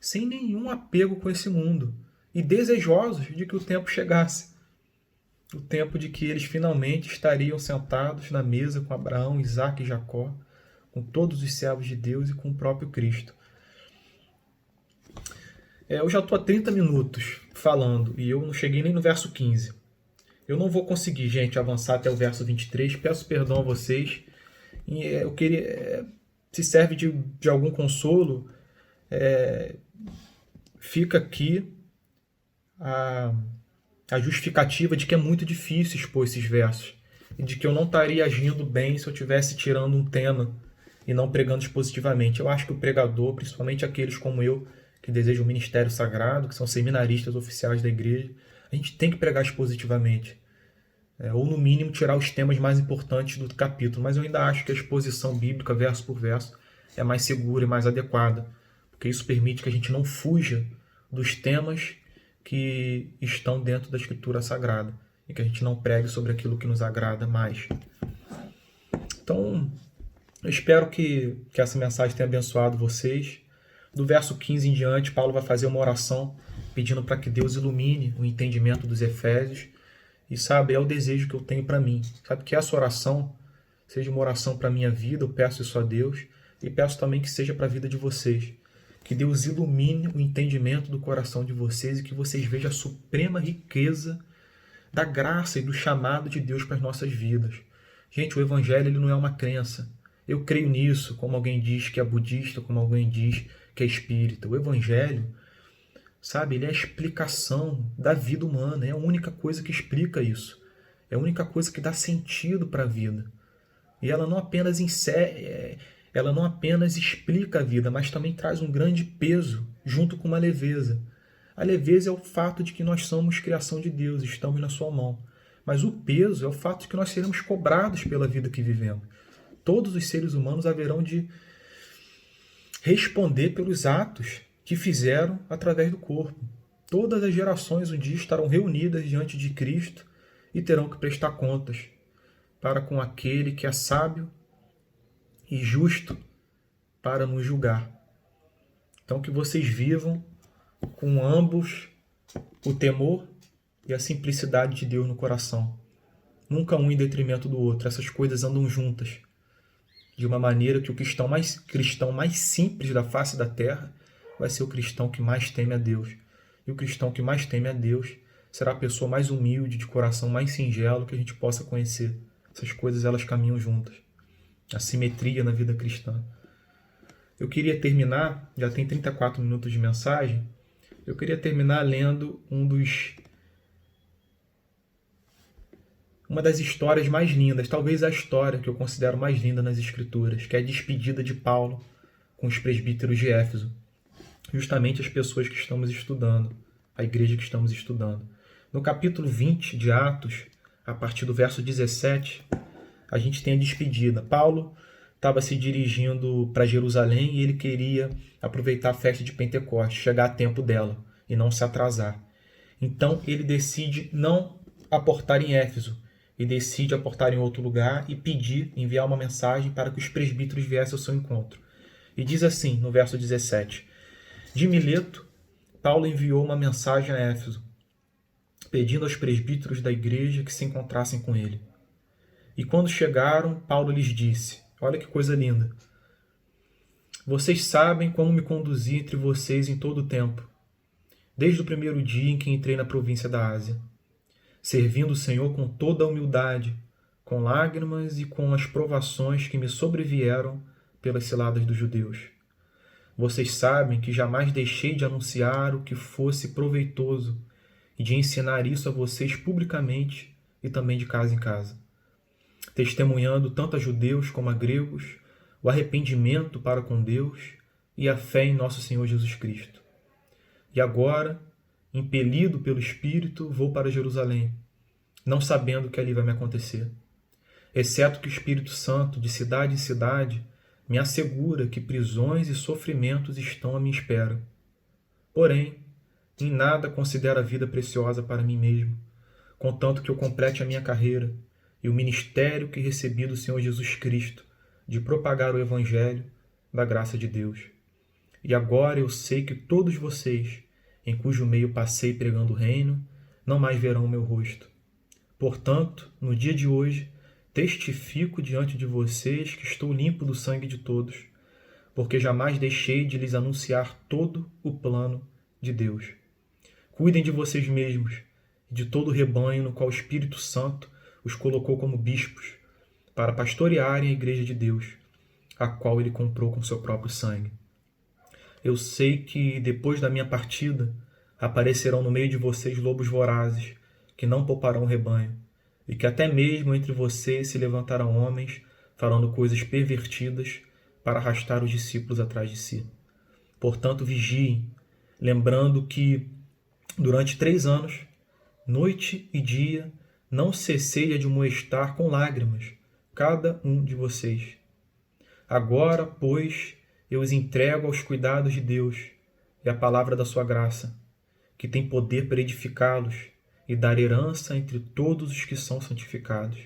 sem nenhum apego com esse mundo, e desejosos de que o tempo chegasse. O tempo de que eles finalmente estariam sentados na mesa com Abraão, Isaque e Jacó, com todos os servos de Deus e com o próprio Cristo. Eu já estou há 30 minutos falando e eu não cheguei nem no verso 15. Eu não vou conseguir, gente, avançar até o verso 23. Peço perdão a vocês. E eu queria, se serve de algum consolo, fica aqui a justificativa de que é muito difícil expor esses versos e de que eu não estaria agindo bem se eu estivesse tirando um tema e não pregando expositivamente. Eu acho que o pregador, principalmente aqueles como eu, que desejam o ministério sagrado, que são seminaristas oficiais da igreja, a gente tem que pregar expositivamente. Ou, no mínimo, tirar os temas mais importantes do capítulo. Mas eu ainda acho que a exposição bíblica, verso por verso, é mais segura e mais adequada, porque isso permite que a gente não fuja dos temas que estão dentro da Escritura Sagrada e que a gente não pregue sobre aquilo que nos agrada mais. Então, eu espero que essa mensagem tenha abençoado vocês. Do verso 15 em diante, Paulo vai fazer uma oração pedindo para que Deus ilumine o entendimento dos Efésios. E sabe, é o desejo que eu tenho para mim. Sabe, que essa oração seja uma oração para a minha vida, eu peço isso a Deus. E peço também que seja para a vida de vocês. Que Deus ilumine o entendimento do coração de vocês e que vocês vejam a suprema riqueza da graça e do chamado de Deus para as nossas vidas. Gente, o Evangelho ele não é uma crença. Eu creio nisso, como alguém diz que é budista, como alguém diz que é espírita. O Evangelho, sabe, ele é a explicação da vida humana. É a única coisa que explica isso. É a única coisa que dá sentido para a vida. E ela não apenas explica a vida, mas também traz um grande peso junto com uma leveza. A leveza é o fato de que nós somos criação de Deus, estamos na sua mão. Mas o peso é o fato de que nós seremos cobrados pela vida que vivemos. Todos os seres humanos haverão de responder pelos atos que fizeram através do corpo. Todas as gerações um dia estarão reunidas diante de Cristo e terão que prestar contas para com aquele que é sábio e justo para nos julgar. Então que vocês vivam com ambos o temor e a simplicidade de Deus no coração. Nunca um em detrimento do outro. Essas coisas andam juntas. De uma maneira que o cristão mais simples da face da terra vai ser o cristão que mais teme a Deus. E o cristão que mais teme a Deus será a pessoa mais humilde, de coração mais singelo que a gente possa conhecer. Essas coisas elas caminham juntas. A simetria na vida cristã. Eu queria terminar, já tem 34 minutos de mensagem, eu queria terminar lendo uma das histórias mais lindas, talvez a história que eu considero mais linda nas Escrituras, que é a despedida de Paulo com os presbíteros de Éfeso. Justamente as pessoas que estamos estudando, a igreja que estamos estudando. No capítulo 20 de Atos, a partir do verso 17, a gente tem a despedida. Paulo estava se dirigindo para Jerusalém e ele queria aproveitar a festa de Pentecostes, chegar a tempo dela e não se atrasar. Então ele decide não aportar em Éfeso. e decide aportar em outro lugar e enviar uma mensagem para que os presbíteros viessem ao seu encontro. E diz assim, no verso 17: De Mileto, Paulo enviou uma mensagem a Éfeso, pedindo aos presbíteros da igreja que se encontrassem com ele. E quando chegaram, Paulo lhes disse, olha que coisa linda: Vocês sabem como me conduzi entre vocês em todo o tempo, desde o primeiro dia em que entrei na província da Ásia, servindo o Senhor com toda a humildade, com lágrimas e com as provações que me sobrevieram pelas ciladas dos judeus. Vocês sabem que jamais deixei de anunciar o que fosse proveitoso e de ensinar isso a vocês publicamente e também de casa em casa, testemunhando tanto a judeus como a gregos o arrependimento para com Deus e a fé em nosso Senhor Jesus Cristo. E agora, impelido pelo Espírito, vou para Jerusalém, não sabendo o que ali vai me acontecer, exceto que o Espírito Santo, de cidade em cidade, me assegura que prisões e sofrimentos estão à minha espera. Porém, em nada considero a vida preciosa para mim mesmo, contanto que eu complete a minha carreira e o ministério que recebi do Senhor Jesus Cristo, de propagar o Evangelho da graça de Deus. E agora eu sei que todos vocês, em cujo meio passei pregando o reino, não mais verão o meu rosto. Portanto, no dia de hoje, testifico diante de vocês que estou limpo do sangue de todos, porque jamais deixei de lhes anunciar todo o plano de Deus. Cuidem de vocês mesmos e de todo o rebanho no qual o Espírito Santo os colocou como bispos, para pastorearem a igreja de Deus, a qual ele comprou com seu próprio sangue. Eu sei que, depois da minha partida, aparecerão no meio de vocês lobos vorazes, que não pouparão o rebanho, e que até mesmo entre vocês se levantarão homens falando coisas pervertidas para arrastar os discípulos atrás de si. Portanto, vigiem, lembrando que, durante 3 anos, noite e dia, não cessei de admoestar com lágrimas cada um de vocês. Agora, pois, eu os entrego aos cuidados de Deus e à palavra da sua graça, que tem poder para edificá-los e dar herança entre todos os que são santificados.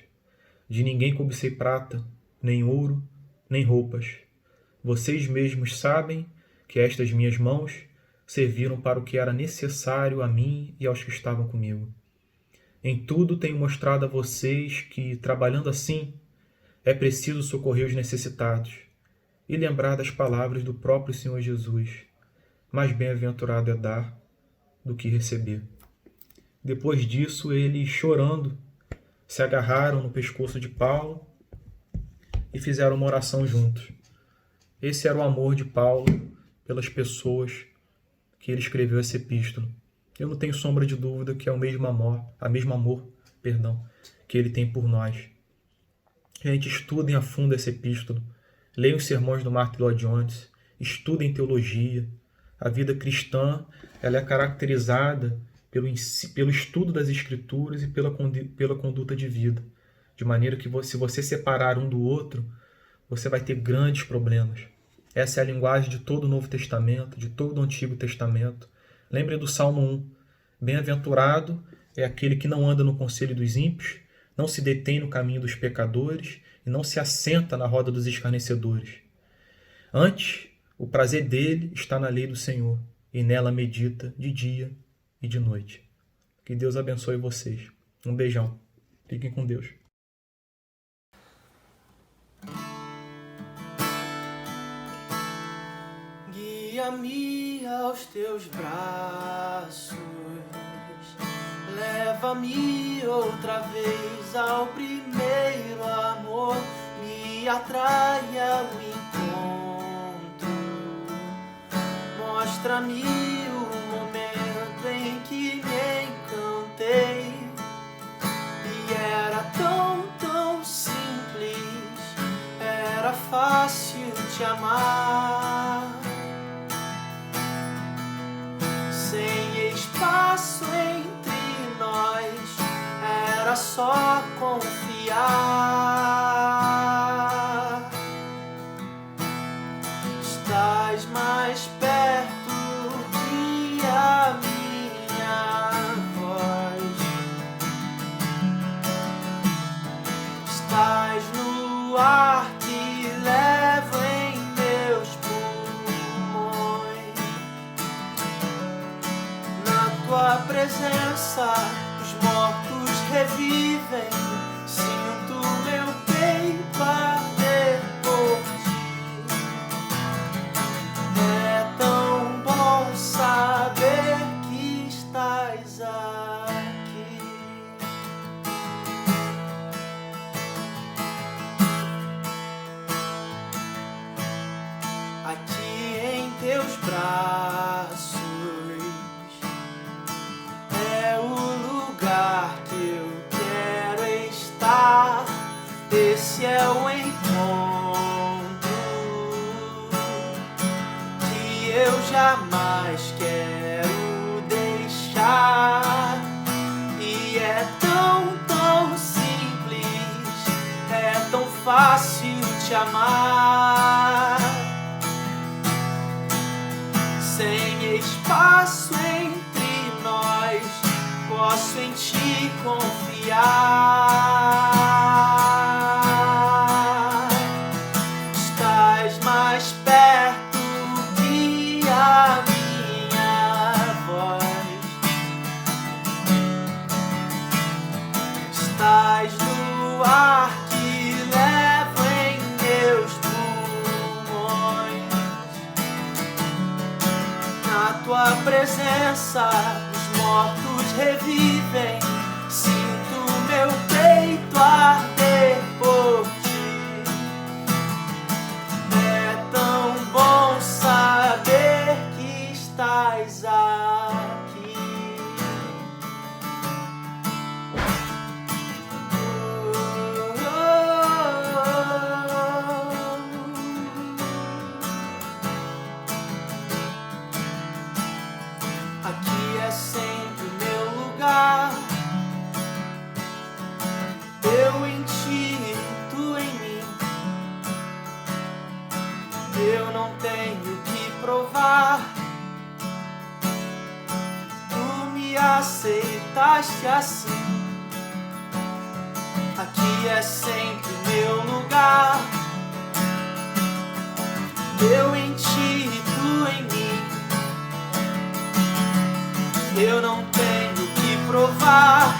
De ninguém cobicei prata, nem ouro, nem roupas. Vocês mesmos sabem que estas minhas mãos serviram para o que era necessário a mim e aos que estavam comigo. Em tudo tenho mostrado a vocês que, trabalhando assim, é preciso socorrer os necessitados e lembrar das palavras do próprio Senhor Jesus. Mais bem-aventurado é dar do que receber. Depois disso, eles, chorando, se agarraram no pescoço de Paulo e fizeram uma oração juntos. Esse era o amor de Paulo pelas pessoas que ele escreveu essa epístola. Eu não tenho sombra de dúvida que é o mesmo amor, que ele tem por nós. Gente, estudem a fundo essa epístola, leiam os sermões do Martin Lloyd-Jones, estudem teologia. A vida cristã ela é caracterizada pelo estudo das Escrituras e pela conduta de vida, de maneira que se você separar um do outro, você vai ter grandes problemas. Essa é a linguagem de todo o Novo Testamento, de todo o Antigo Testamento. Lembre do Salmo 1. Bem-aventurado é aquele que não anda no conselho dos ímpios, não se detém no caminho dos pecadores e não se assenta na roda dos escarnecedores. Antes, o prazer dele está na lei do Senhor, e nela medita de dia e de noite. Que Deus abençoe vocês. Um beijão. Fiquem com Deus. Guia-me aos teus braços, leva-me outra vez ao primeiro amor, me atrai ao encontro, mostra-me o momento em que me encantei, e era tão simples, era fácil te amar. Sem espaço entre nós, era só confiar. Estás mais perto que a minha voz. presença, os mortos revivem. Sinto meu peito arder por ti. É tão bom saber que estás aqui. Aqui em teus braços é o lugar que eu quero estar. Esse é o encontro que eu jamais quero deixar. E é tão, tão simples, é tão fácil te amar. Sem espaço entre nós, posso em ti confiar. Estás mais perto que a minha voz. Estás no ar que levo em meus pulmões. Na tua presença, os mortos revivem. Sinto meu peito arder por ti. É tão bom saber que estás aqui. Aqui é sempre o meu lugar. Eu em ti, tu em mim. Eu não tenho que provar. Tu me aceitaste assim. Aqui é sempre o meu lugar. Eu em ti, tu em mim. Eu não tenho que provar.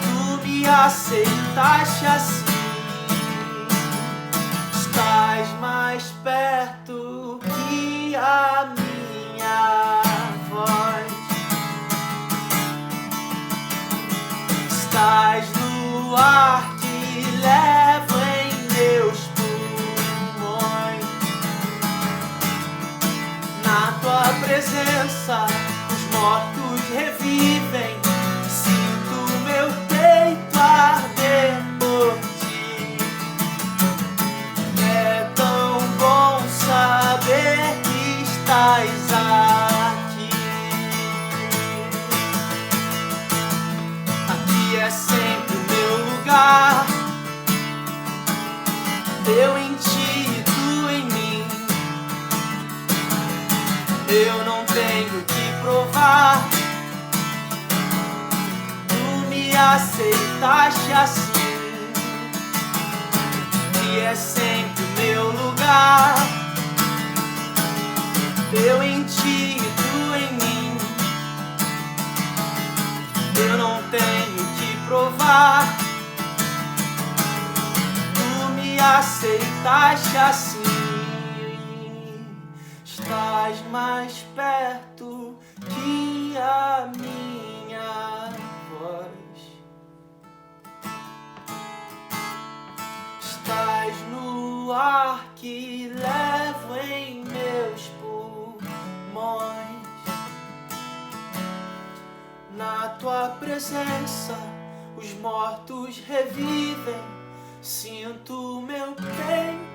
Tu me aceitaste assim. Estás mais perto que a minha voz. Estás no ar que levo em meus pulmões. Na tua presença, os mortos revivem. Sinto meu peito arder por ti. É tão bom saber que estás aqui. Aqui é sempre o meu lugar. Eu em ti, tu em mim. Eu não tenho que provar. Tu me aceitaste assim. E é sempre o meu lugar. Eu em ti, tu em mim. Eu não tenho que provar. Tu me aceitaste assim. Estás mais perto que a minha voz. Estás no ar que levo em meus pulmões. Na tua presença, os mortos revivem. Sinto meu peito